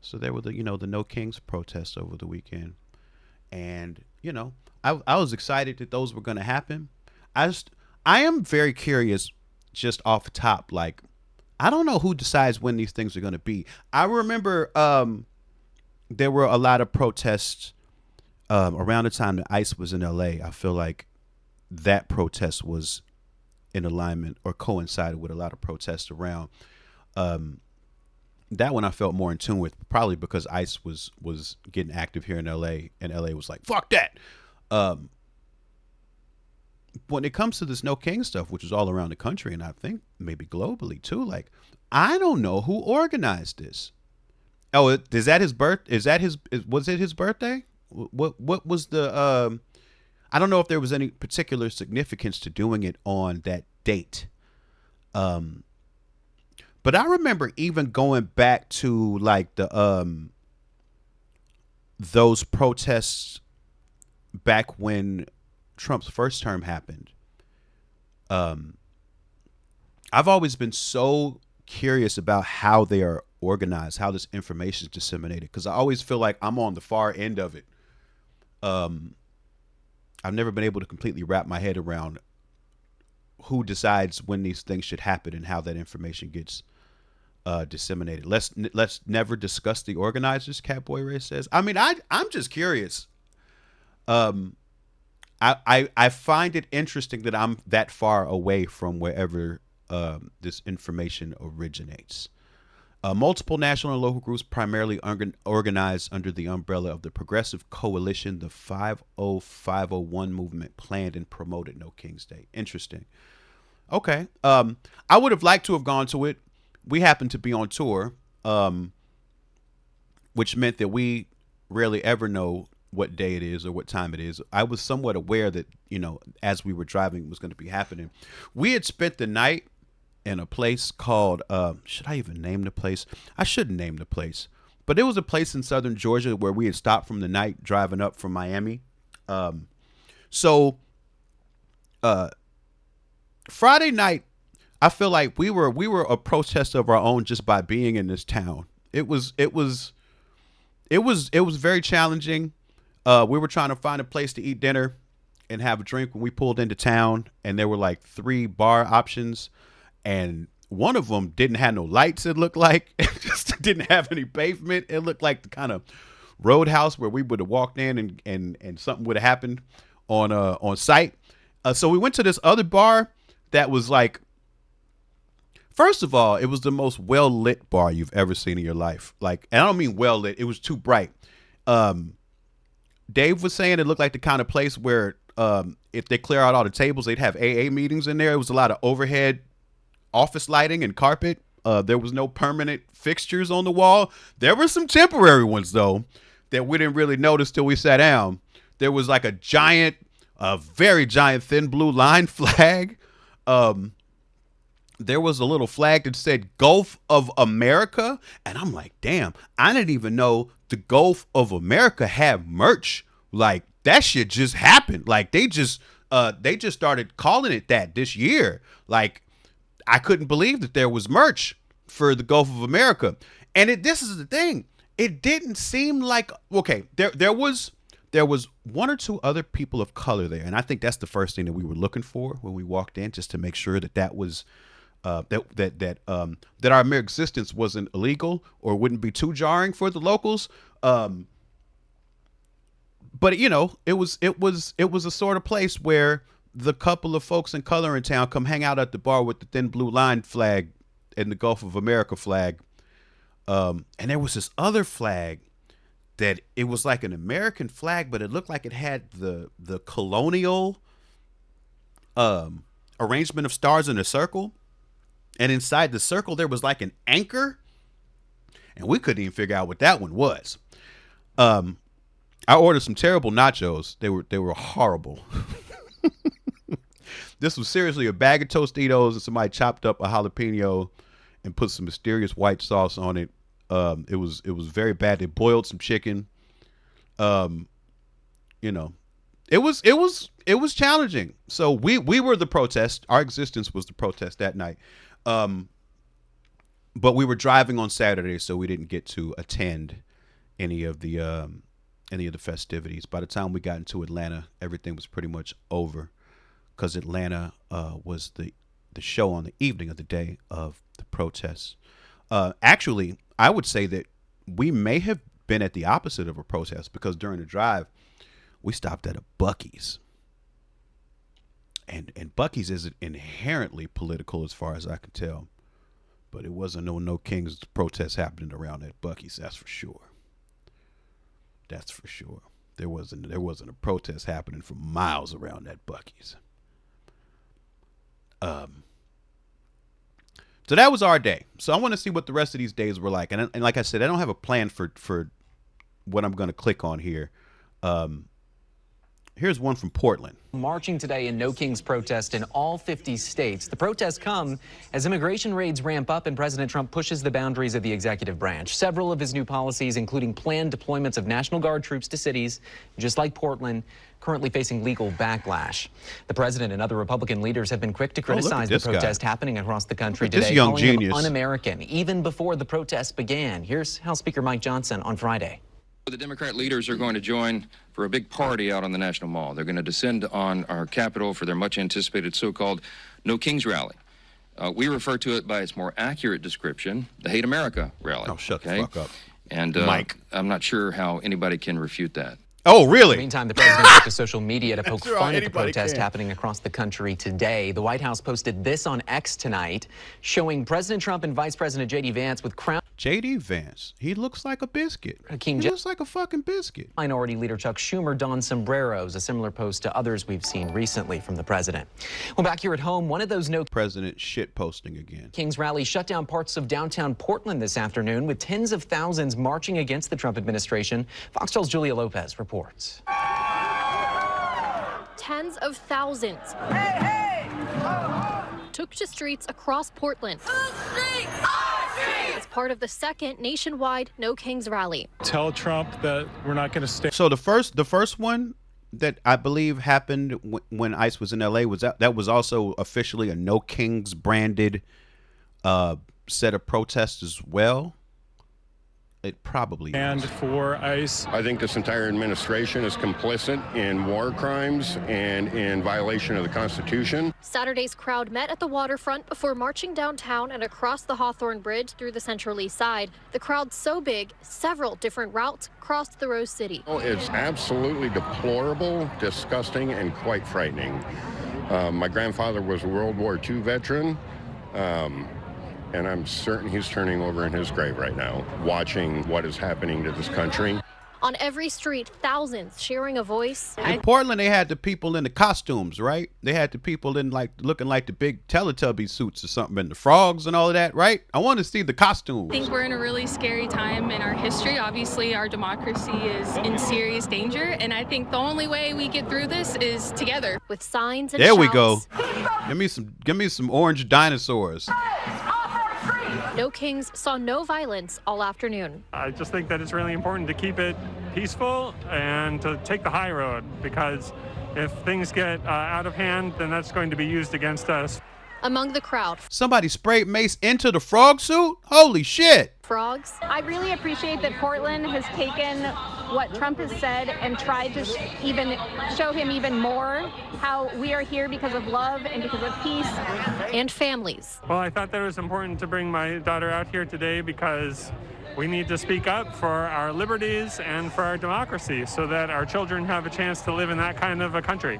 So there were the No Kings protests over the weekend, and I was excited that those were going to happen. I just I am very curious, just off the top, like I don't know who decides when these things are going to be. I remember there were a lot of protests around the time that ICE was in LA. I feel like that protest was in alignment or coincided with a lot of protests around. Um, that one I felt more in tune with, probably because ICE was getting active here in LA, and LA was like, "Fuck that." Um, when it comes to this No King stuff, which is all around the country, and I think maybe globally too, like I don't know who organized this. Oh, is that his birth? Is that was it his birthday? What was the? I don't know if there was any particular significance to doing it on that date. Um, but I remember even going back to like the those protests back when Trump's first term happened. Um, I've always been so curious about how they are organized, how this information is disseminated, because I always feel like I'm on the far end of it. Um, I've never been able to completely wrap my head around who decides when these things should happen and how that information gets disseminated. Let's never discuss the organizers. Catboy Ray says. I mean, I'm just curious. Um, I find it interesting that I'm that far away from wherever this information originates. Multiple national and local groups, primarily organized under the umbrella of the Progressive Coalition, the 50501 movement, planned and promoted No King's Day. Interesting. Okay. I would have liked to have gone to it. We happened to be on tour, which meant that we rarely ever know what day it is or what time it is. I was somewhat aware that, as we were driving, it was going to be happening. We had spent the night in a place called, should I even name the place? I shouldn't name the place. But it was a place in southern Georgia where we had stopped from the night driving up from Miami. So uh, Friday night, I feel like we were a protest of our own just by being in this town. It was very challenging. We were trying to find a place to eat dinner and have a drink when we pulled into town, and there were like three bar options, and one of them didn't have no lights. It looked like it just didn't have any pavement. It looked like the kind of roadhouse where we would have walked in and something would have happened on site. So we went to this other bar that was like, first of all, it was the most well lit bar you've ever seen in your life. Like, and I don't mean well lit; it was too bright. Um, Dave was saying it looked like the kind of place where if they clear out all the tables, they'd have AA meetings in there. It was a lot of overhead office lighting and carpet. There was no permanent fixtures on the wall. There were some temporary ones though that we didn't really notice till we sat down. There was like a very giant thin blue line flag. Um, there was a little flag that said Gulf of America. And I'm like, damn, I didn't even know the Gulf of America had merch. Like that shit just happened. Like they just started calling it that this year. Like I couldn't believe that there was merch for the Gulf of America. And this is the thing. It didn't seem like okay, there was one or two other people of color there, and I think that's the first thing that we were looking for when we walked in, just to make sure that was that our mere existence wasn't illegal or wouldn't be too jarring for the locals. But it was a sort of place where the couple of folks in color in town come hang out at the bar with the thin blue line flag and the Gulf of America flag. And there was this other flag that it was like an American flag, but it looked like it had the colonial arrangement of stars in a circle. And inside the circle, there was like an anchor. And we couldn't even figure out what that one was. I ordered some terrible nachos. They were horrible. This was seriously a bag of Tostitos, and somebody chopped up a jalapeno and put some mysterious white sauce on it. It was very bad. They boiled some chicken. Um, you know, it was challenging. So we were the protest. Our existence was the protest that night. Um, but we were driving on Saturday, so we didn't get to attend any of the festivities. By the time we got into Atlanta, everything was pretty much over, because Atlanta was the show on the evening of the day of the protests. Actually, I would say that we may have been at the opposite of a protest, because during the drive, we stopped at a Buc-ee's. And Buc-ee's isn't inherently political as far as I can tell. But it wasn't no Kings protest happening around that Buc-ee's, that's for sure. That's for sure. There wasn't a protest happening for miles around that Buc-ee's. So that was our day. So I want to see what the rest of these days were like. And like I said, I don't have a plan for what I'm going to click on here. Here's one from Portland. Marching today in No Kings protest in all 50 states. The protests come as immigration raids ramp up and President Trump pushes the boundaries of the executive branch. Several of his new policies, including planned deployments of National Guard troops to cities, just like Portland, currently facing legal backlash. The president and other Republican leaders have been quick to criticize the protest happening across the country today, calling them un-American, even before the protests began. Here's House Speaker Mike Johnson on Friday. The Democrat leaders are going to join for a big party out on the National Mall. They're going to descend on our Capitol for their much-anticipated so-called No Kings rally. We refer to it by its more accurate description, the Hate America rally. Oh, shut the fuck up. And Mike. I'm not sure how anybody can refute that. Oh, really? In the meantime, the president took to social media to poke fun at the protest happening across the country today. The White House posted this on X tonight, showing President Trump and Vice President J.D. Vance with crown. J.D. Vance, he looks like a biscuit. He looks like a fucking biscuit. Minority Leader Chuck Schumer donned sombreros, a similar post to others we've seen recently from the president. Well, back here at home, one of those No President shit posting again. Kings rally shut down parts of downtown Portland this afternoon, with tens of thousands marching against the Trump administration. Fox 12's Julia Lopez reports. Tens of thousands took to streets across Portland as part of the second nationwide No Kings rally. Tell Trump that we're not going to stay. So the first one that I believe happened when ICE was in LA was that was also officially a No Kings branded set of protests as well. It probably and is. For ICE. I think this entire administration is complicit in war crimes and in violation of the Constitution. Saturday's crowd met at the waterfront before marching downtown and across the Hawthorne Bridge through the Central East Side. The crowd so big, several different routes crossed the Rose City. Oh, it's absolutely deplorable, disgusting, and quite frightening. My grandfather was a World War II veteran. And I'm certain he's turning over in his grave right now, watching what is happening to this country. On every street, thousands sharing a voice. In Portland, they had the people in the costumes, right? They had the people in looking like the big Teletubby suits or something, and the frogs and all of that, right? I want to see the costumes. I think we're in a really scary time in our history. Obviously, our democracy is in serious danger, and I think the only way we get through this is together. With signs and there shouts. We go. Give me some orange dinosaurs. No Kings saw no violence all afternoon. I just think that it's really important to keep it peaceful and to take the high road, because if things get out of hand, then that's going to be used against us. Among the crowd, somebody sprayed mace into the frog suit? Holy shit! Frogs. I really appreciate that Portland has taken what Trump has said and tried to even show him even more how we are here because of love and because of peace. And families. Well, I thought that it was important to bring my daughter out here today because we need to speak up for our liberties and for our democracy so that our children have a chance to live in that kind of a country.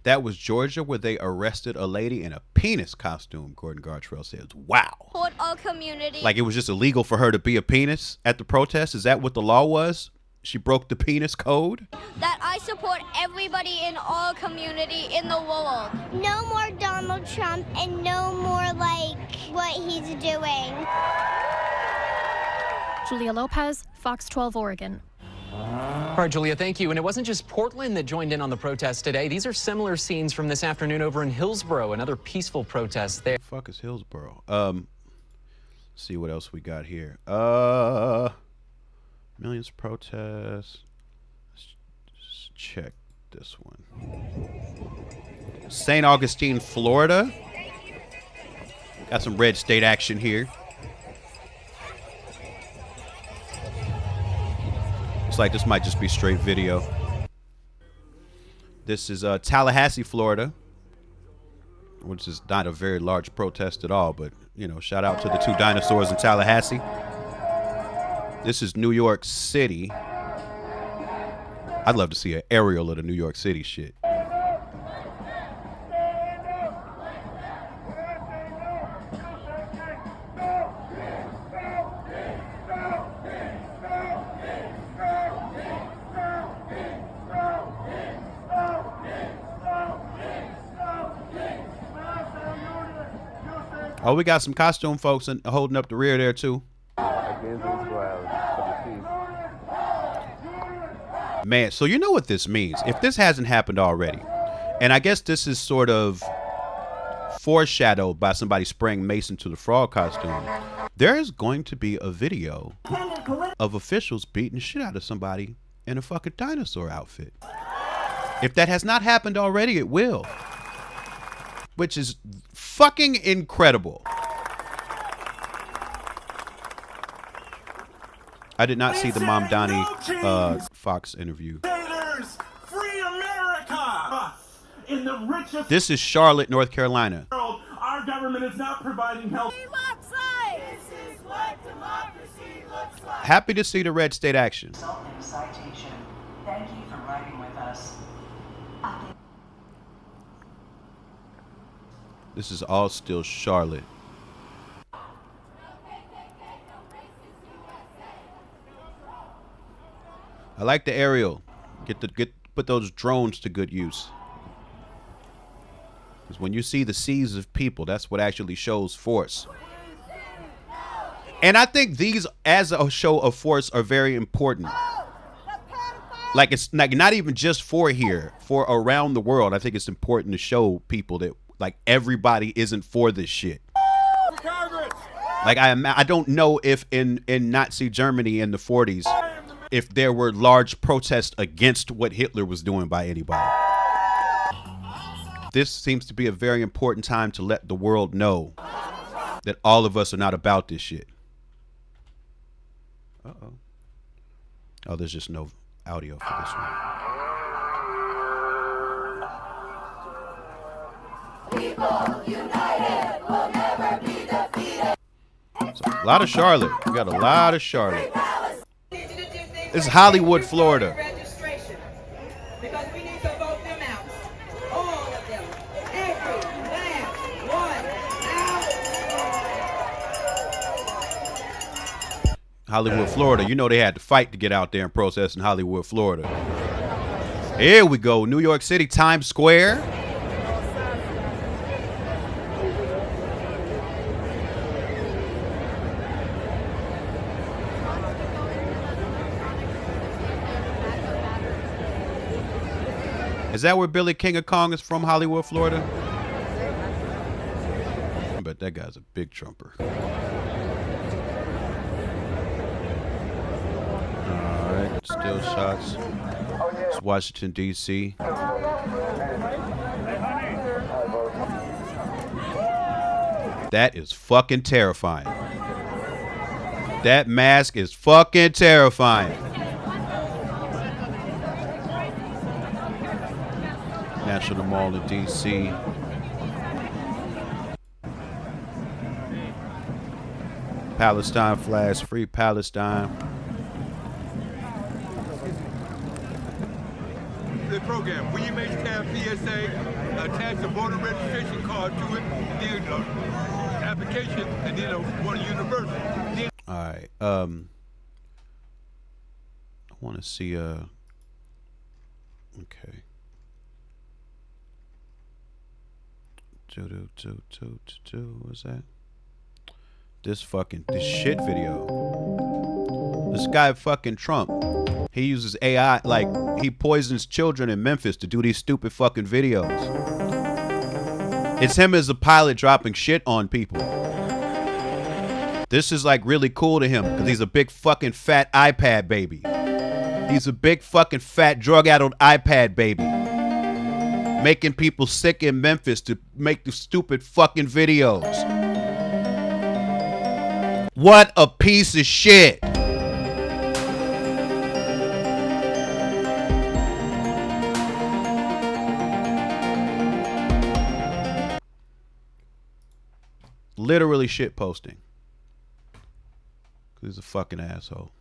That was Georgia, where they arrested a lady in a penis costume, Gordon Gartrell says. Wow. Our community. Like it was just illegal for her to be a penis at the protest? Is that what the law was? She broke the penis code? That I support everybody in our community in the world. No more Donald Trump and no more like what he's doing. Julia Lopez, Fox 12 Oregon. All right, Julia, thank you. And it wasn't just Portland that joined in on the protest today. These are similar scenes from this afternoon over in Hillsborough, another peaceful protest there. The fuck is Hillsborough? See what else we got here. Millions of protests. Let's check this one. St. Augustine, Florida. Got some red state action here. Looks like this might just be straight video. This is Tallahassee, Florida, which is not a very large protest at all, but, you know, shout out to the 2 dinosaurs in Tallahassee. This is New York City. I'd love to see an aerial of the New York City shit. Oh, we got some costume folks holding up the rear there, too. Man, so you know what this means. If this hasn't happened already, and I guess this is sort of foreshadowed by somebody spraying mace into the frog costume, there is going to be a video of officials beating the shit out of somebody in a fucking dinosaur outfit. If that has not happened already, it will. Which is fucking incredible. I did not see the Mamdani Fox interview. Free America! In the richest This is Charlotte, North Carolina. world, our government is not providing health. This is what democracy looks like. Happy to see the Red State action. Citation. Thank you for riding with us. This is all still Charlotte. I like the aerial. Put those drones to good use. Because when you see the seas of people, that's what actually shows force. And I think these, as a show of force, are very important. Like, it's like not even just for here, for around the world. I think it's important to show people that, like, everybody isn't for this shit. Like, I don't know if in Nazi Germany in the 40s, if there were large protests against what Hitler was doing by anybody. This seems to be a very important time to let the world know that all of us are not about this shit. Uh-oh. Oh, there's just no audio for this one. People united will never be defeated. So, a lot of Charlotte. We got a lot of Charlotte. This is Hollywood, Florida. Because we need to vote them out. All of them. Every last one out. Hollywood, Florida. You know they had to fight to get out there and protest in Hollywood, Florida. Here we go. New York City, Times Square. Is that where Billy King of Kong is from, Hollywood, Florida? I bet that guy's a big trumper. All right, still shots. It's Washington, D.C. That is fucking terrifying. That mask is fucking terrifying. National Mall in D.C. Palestine flags, free Palestine. The program, when you make tab PSA, attach a voter registration card to it, then application, and then one universal. All right. I want to see okay. What's that? This shit video. This guy fucking Trump. He uses AI, like he poisons children in Memphis to do these stupid fucking videos. It's him as a pilot dropping shit on people. This is like really cool to him because he's a big fucking fat iPad baby. He's a big fucking fat drug-addled iPad baby. Making people sick in Memphis to make the stupid fucking videos. What a piece of shit. literally shit posting. He's a fucking asshole.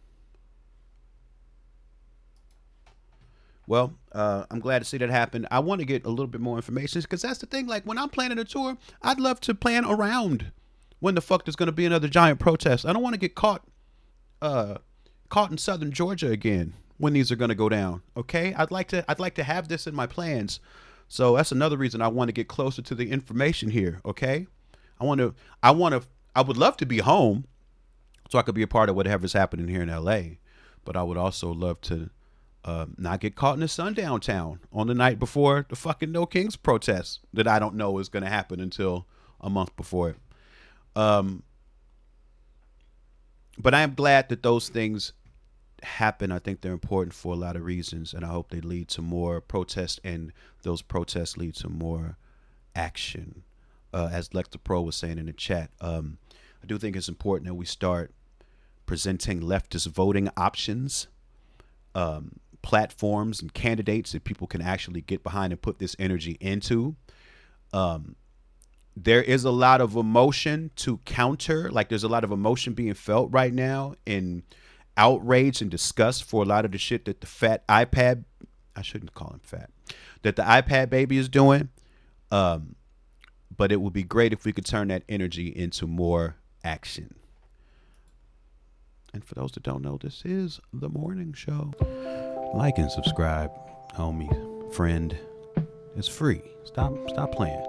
Well, I'm glad to see that happen. I want to get a little bit more information because that's the thing. Like when I'm planning a tour, I'd love to plan around when the fuck there's going to be another giant protest. I don't want to get caught in southern Georgia again when these are going to go down. Okay, I'd like to have this in my plans. So that's another reason I want to get closer to the information here. Okay, I would love to be home so I could be a part of whatever's happening here in LA, but I would also love to not get caught in the sundown town on the night before the fucking No Kings protest that I don't know is going to happen until a month before it. But I am glad that those things happen. I think they're important for a lot of reasons, and I hope they lead to more protests, and those protests lead to more action. As Lex the Pro was saying in the chat, I do think it's important that we start presenting leftist voting options, platforms and candidates that people can actually get behind and put this energy into. There is a lot of emotion to counter. Like there's a lot of emotion being felt right now in outrage and disgust for a lot of the shit that the fat iPad, I shouldn't call him fat, that the iPad baby is doing. But it would be great if we could turn that energy into more action. And for those that don't know, this is The Morning Show. Like and subscribe, homie, friend. It's free. Stop playing.